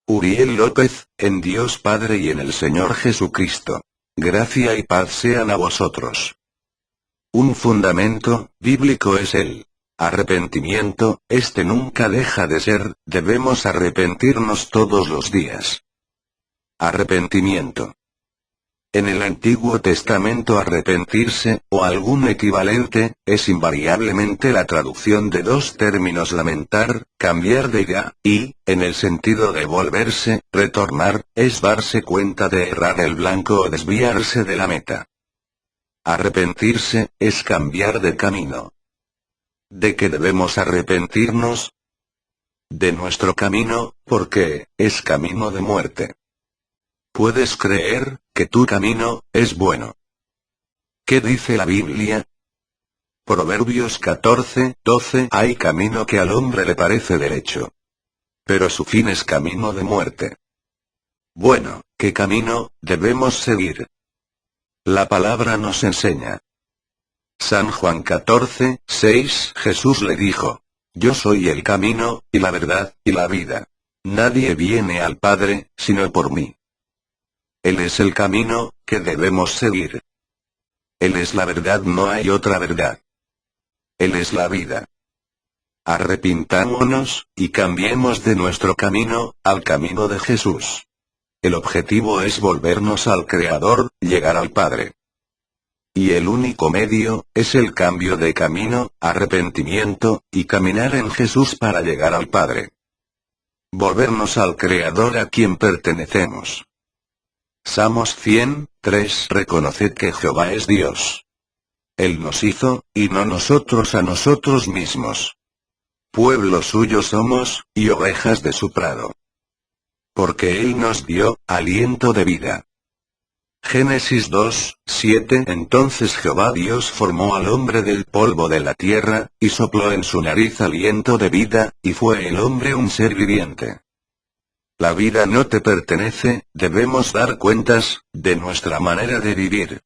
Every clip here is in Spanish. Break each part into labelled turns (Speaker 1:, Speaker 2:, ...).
Speaker 1: Uriel López, en Dios Padre y en el Señor Jesucristo. Gracia y paz sean a vosotros. Un fundamento bíblico es el arrepentimiento. Este nunca deja de ser, debemos arrepentirnos todos los días. Arrepentimiento. En el Antiguo Testamento arrepentirse, o algún equivalente, es invariablemente la traducción de dos términos: lamentar, cambiar de idea, y, en el sentido de volverse, retornar, es darse cuenta de errar el blanco o desviarse de la meta. Arrepentirse, es cambiar de camino. ¿De qué debemos arrepentirnos? De nuestro camino, porque es camino de muerte. ¿Puedes creer que tu camino es bueno? ¿Qué dice la Biblia? Proverbios 14:12. Hay camino que al hombre le parece derecho, pero su fin es camino de muerte. Bueno, ¿qué camino debemos seguir? La palabra nos enseña. San Juan 14:6. Jesús le dijo: Yo soy el camino, y la verdad, y la vida. Nadie viene al Padre, sino por mí. Él es el camino que debemos seguir. Él es la verdad, no hay otra verdad. Él es la vida. Arrepintámonos, y cambiemos de nuestro camino, al camino de Jesús. El objetivo es volvernos al Creador, llegar al Padre. Y el único medio, es el cambio de camino, arrepentimiento, y caminar en Jesús para llegar al Padre. Volvernos al Creador a quien pertenecemos. Salmos 100:3. Reconoced que Jehová es Dios. Él nos hizo, y no nosotros a nosotros mismos. Pueblo suyo somos, y ovejas de su prado. Porque Él nos dio aliento de vida. Génesis 2:7. Entonces Jehová Dios formó al hombre del polvo de la tierra, y sopló en su nariz aliento de vida, y fue el hombre un ser viviente. La vida no te pertenece, debemos dar cuentas de nuestra manera de vivir.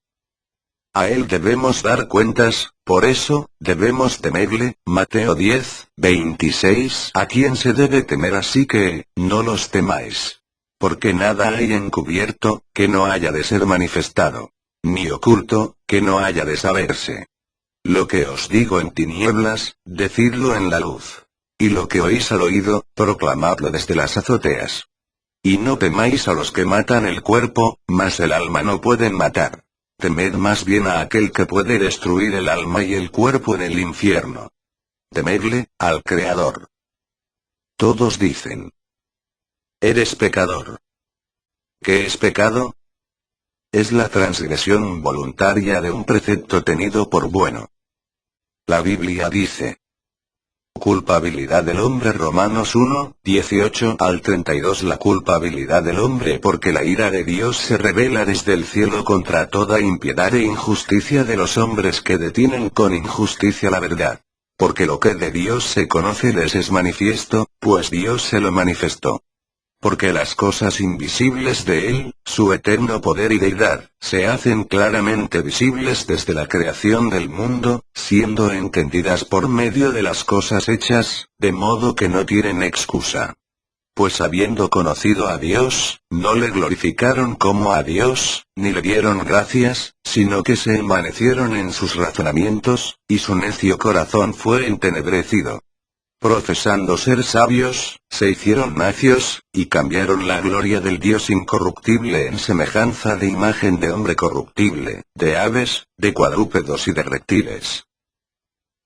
Speaker 1: A Él debemos dar cuentas, por eso, debemos temerle. Mateo 10:26. A quien se debe temer, así que, no los temáis. Porque nada hay encubierto, que no haya de ser manifestado, ni oculto, que no haya de saberse. Lo que os digo en tinieblas, decidlo en la luz. Y lo que oís al oído, proclamadlo desde las azoteas. Y no temáis a los que matan el cuerpo, mas el alma no pueden matar. Temed más bien a aquel que puede destruir el alma y el cuerpo en el infierno. Temedle, al Creador. Todos dicen: eres pecador. ¿Qué es pecado? Es la transgresión voluntaria de un precepto tenido por bueno. La Biblia dice: culpabilidad del hombre. Romanos 1:18-32. La culpabilidad del hombre, porque la ira de Dios se revela desde el cielo contra toda impiedad e injusticia de los hombres que detienen con injusticia la verdad. Porque lo que de Dios se conoce les es manifiesto, pues Dios se lo manifestó. Porque las cosas invisibles de Él, su eterno poder y deidad, se hacen claramente visibles desde la creación del mundo, siendo entendidas por medio de las cosas hechas, de modo que no tienen excusa. Pues habiendo conocido a Dios, no le glorificaron como a Dios, ni le dieron gracias, sino que se envanecieron en sus razonamientos, y su necio corazón fue entenebrecido. Profesando ser sabios, se hicieron necios, y cambiaron la gloria del Dios incorruptible en semejanza de imagen de hombre corruptible, de aves, de cuadrúpedos y de reptiles.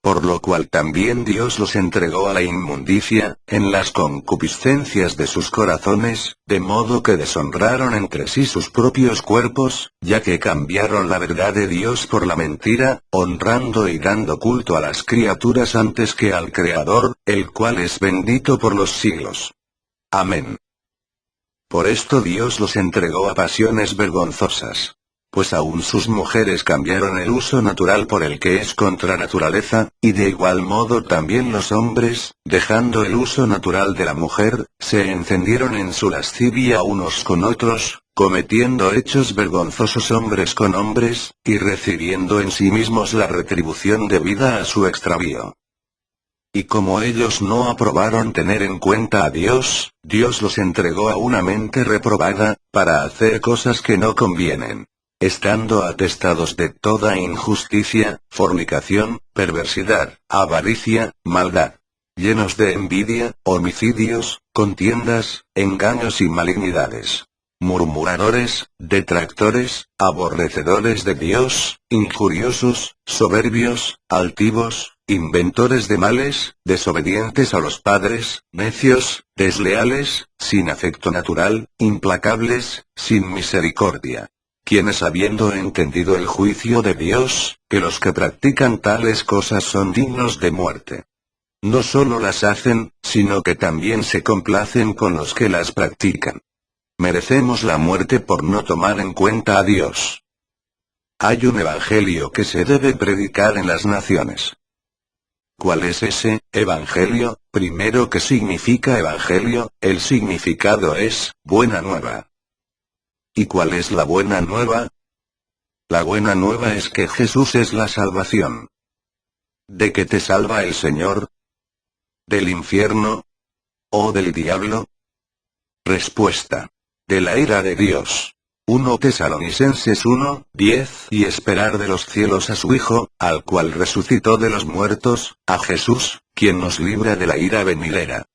Speaker 1: Por lo cual también Dios los entregó a la inmundicia, en las concupiscencias de sus corazones, de modo que deshonraron entre sí sus propios cuerpos, ya que cambiaron la verdad de Dios por la mentira, honrando y dando culto a las criaturas antes que al Creador, el cual es bendito por los siglos. Amén. Por esto Dios los entregó a pasiones vergonzosas. Pues aún sus mujeres cambiaron el uso natural por el que es contra naturaleza, y de igual modo también los hombres, dejando el uso natural de la mujer, se encendieron en su lascivia unos con otros, cometiendo hechos vergonzosos hombres con hombres, y recibiendo en sí mismos la retribución debida a su extravío. Y como ellos no aprobaron tener en cuenta a Dios, Dios los entregó a una mente reprobada, para hacer cosas que no convienen. Estando atestados de toda injusticia, fornicación, perversidad, avaricia, maldad. Llenos de envidia, homicidios, contiendas, engaños y malignidades. Murmuradores, detractores, aborrecedores de Dios, injuriosos, soberbios, altivos, inventores de males, desobedientes a los padres, necios, desleales, sin afecto natural, implacables, sin misericordia. Quienes habiendo entendido el juicio de Dios, que los que practican tales cosas son dignos de muerte. No solo las hacen, sino que también se complacen con los que las practican. Merecemos la muerte por no tomar en cuenta a Dios. Hay un evangelio que se debe predicar en las naciones. ¿Cuál es ese evangelio? Primero, ¿qué significa evangelio? El significado es buena nueva. ¿Y cuál es la buena nueva? La buena nueva es que Jesús es la salvación. ¿De qué te salva el Señor? ¿Del infierno? ¿O del diablo? Respuesta: de la ira de Dios. 1 Tesalonicenses 1:10 Y esperar de los cielos a su Hijo, al cual resucitó de los muertos, a Jesús, quien nos libra de la ira venidera.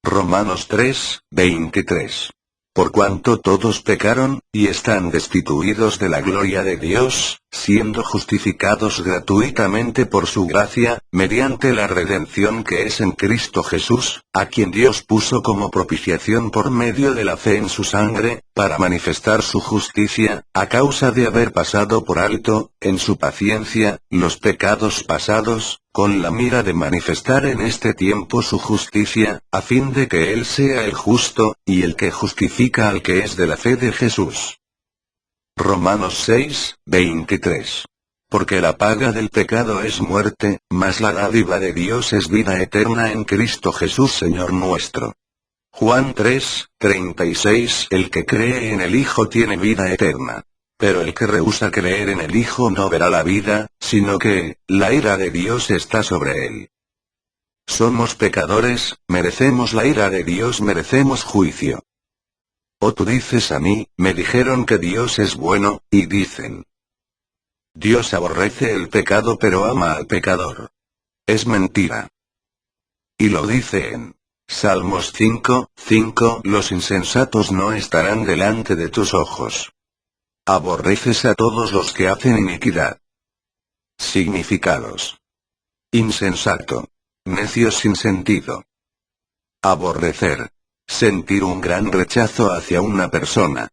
Speaker 1: Romanos 3:23 Por cuanto todos pecaron, y están destituidos de la gloria de Dios, siendo justificados gratuitamente por su gracia, mediante la redención que es en Cristo Jesús, a quien Dios puso como propiciación por medio de la fe en su sangre, para manifestar su justicia, a causa de haber pasado por alto, en su paciencia, los pecados pasados, con la mira de manifestar en este tiempo su justicia, a fin de que Él sea el justo, y el que justifica al que es de la fe de Jesús. Romanos 6:23 Porque la paga del pecado es muerte, mas la dádiva de Dios es vida eterna en Cristo Jesús Señor nuestro. Juan 3:36 El que cree en el Hijo tiene vida eterna. Pero el que rehúsa creer en el Hijo no verá la vida, sino que, la ira de Dios está sobre él. Somos pecadores, merecemos la ira de Dios, merecemos juicio. O tú dices a mí, me dijeron que Dios es bueno, y dicen: Dios aborrece el pecado pero ama al pecador. Es mentira. Y lo dice en Salmos 5:5 Los insensatos no estarán delante de tus ojos. Aborreces a todos los que hacen iniquidad. Significados: insensato. Necio sin sentido. Aborrecer. Sentir un gran rechazo hacia una persona.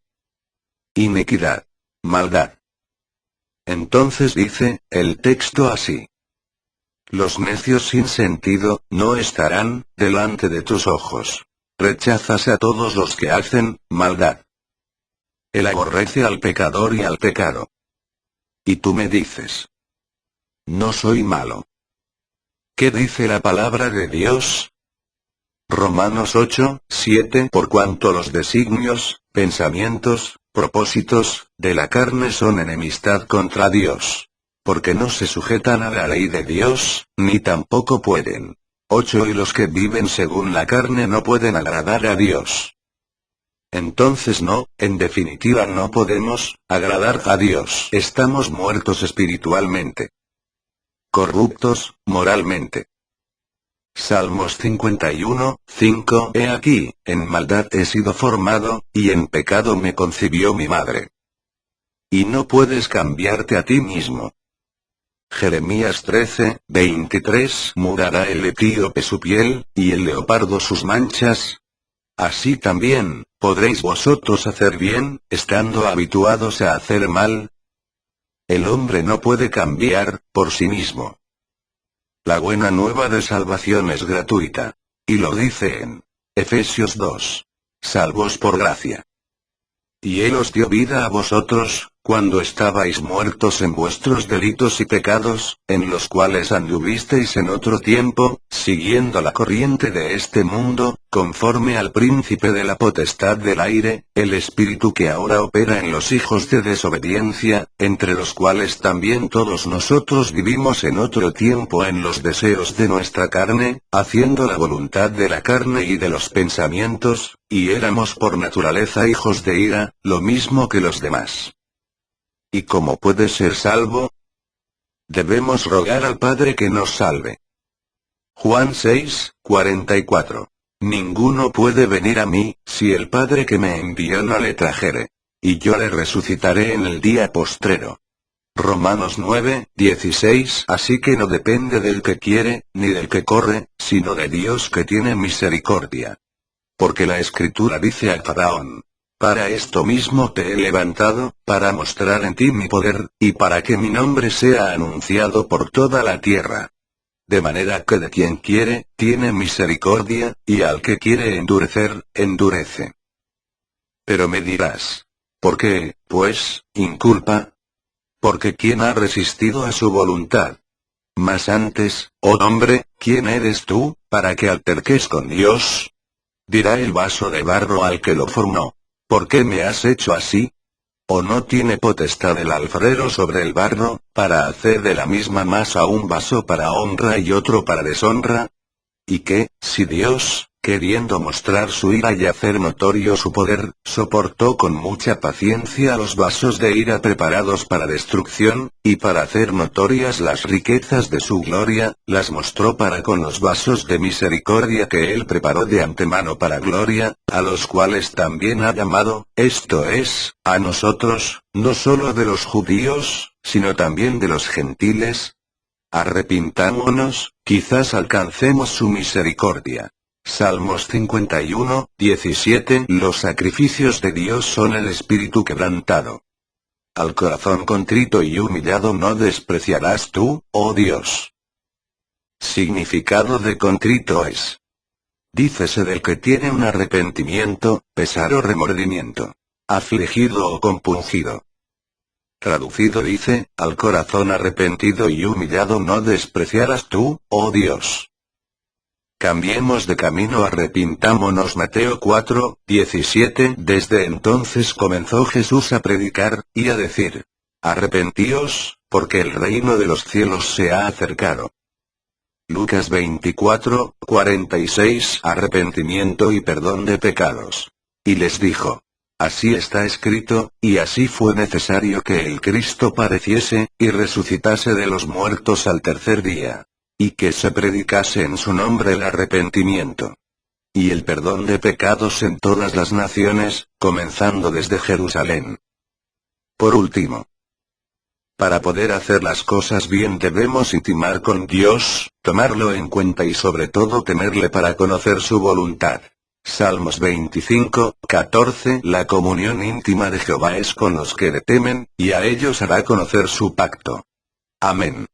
Speaker 1: Iniquidad. Maldad. Entonces dice el texto así: los necios sin sentido, no estarán delante de tus ojos. Rechazas a todos los que hacen maldad. Él aborrece al pecador y al pecado. Y tú me dices: no soy malo. ¿Qué dice la palabra de Dios? Romanos 8:7 Por cuanto los designios, pensamientos, propósitos, de la carne son enemistad contra Dios. Porque no se sujetan a la ley de Dios, ni tampoco pueden. 8 Y los que viven según la carne no pueden agradar a Dios. Entonces no, en definitiva no podemos agradar a Dios. Estamos muertos espiritualmente. Corruptos, moralmente. Salmos 51:5 He aquí, en maldad he sido formado, y en pecado me concibió mi madre. Y no puedes cambiarte a ti mismo. Jeremías 13:23 Mudará el etíope su piel, y el leopardo sus manchas. Así también, ¿podréis vosotros hacer bien, estando habituados a hacer mal? El hombre no puede cambiar, por sí mismo. La buena nueva de salvación es gratuita. Y lo dice en Efesios 2. Salvos por gracia. Y Él os dio vida a vosotros, cuando estabais muertos en vuestros delitos y pecados, en los cuales anduvisteis en otro tiempo, siguiendo la corriente de este mundo, conforme al príncipe de la potestad del aire, el espíritu que ahora opera en los hijos de desobediencia, entre los cuales también todos nosotros vivimos en otro tiempo en los deseos de nuestra carne, haciendo la voluntad de la carne y de los pensamientos, y éramos por naturaleza hijos de ira, lo mismo que los demás. ¿Y cómo puede ser salvo? Debemos rogar al Padre que nos salve. Juan 6:44. Ninguno puede venir a mí, si el Padre que me envió no le trajere. Y yo le resucitaré en el día postrero. Romanos 9:16. Así que no depende del que quiere, ni del que corre, sino de Dios que tiene misericordia. Porque la Escritura dice a Faraón: para esto mismo te he levantado, para mostrar en ti mi poder, y para que mi nombre sea anunciado por toda la tierra. De manera que de quien quiere, tiene misericordia, y al que quiere endurecer, endurece. Pero me dirás: ¿por qué, pues, inculpa? Porque ¿quién ha resistido a su voluntad? Mas antes, oh hombre, ¿quién eres tú, para que alterques con Dios? Dirá el vaso de barro al que lo formó: ¿por qué me has hecho así? ¿O no tiene potestad el alfarero sobre el barro, para hacer de la misma masa un vaso para honra y otro para deshonra? ¿Y qué, si Dios, queriendo mostrar su ira y hacer notorio su poder, soportó con mucha paciencia los vasos de ira preparados para destrucción, y para hacer notorias las riquezas de su gloria, las mostró para con los vasos de misericordia que él preparó de antemano para gloria, a los cuales también ha llamado, esto es, a nosotros, no solo de los judíos, sino también de los gentiles? Arrepintámonos, quizás alcancemos su misericordia. Salmos 51:17. Los sacrificios de Dios son el espíritu quebrantado. Al corazón contrito y humillado no despreciarás tú, oh Dios. Significado de contrito es: dícese del que tiene un arrepentimiento, pesar o remordimiento. Afligido o compungido. Traducido dice: al corazón arrepentido y humillado no despreciarás tú, oh Dios. Cambiemos de camino, arrepintámonos. Mateo 4:17. Desde entonces comenzó Jesús a predicar, y a decir: arrepentíos, porque el reino de los cielos se ha acercado. Lucas 24:46. Arrepentimiento y perdón de pecados. Y les dijo: así está escrito, y así fue necesario que el Cristo padeciese, y resucitase de los muertos al tercer día. Y que se predicase en su nombre el arrepentimiento y el perdón de pecados en todas las naciones, comenzando desde Jerusalén. Por último, para poder hacer las cosas bien debemos intimar con Dios, tomarlo en cuenta y sobre todo temerle para conocer su voluntad. Salmos 25:14. La comunión íntima de Jehová es con los que le temen, y a ellos hará conocer su pacto. Amén.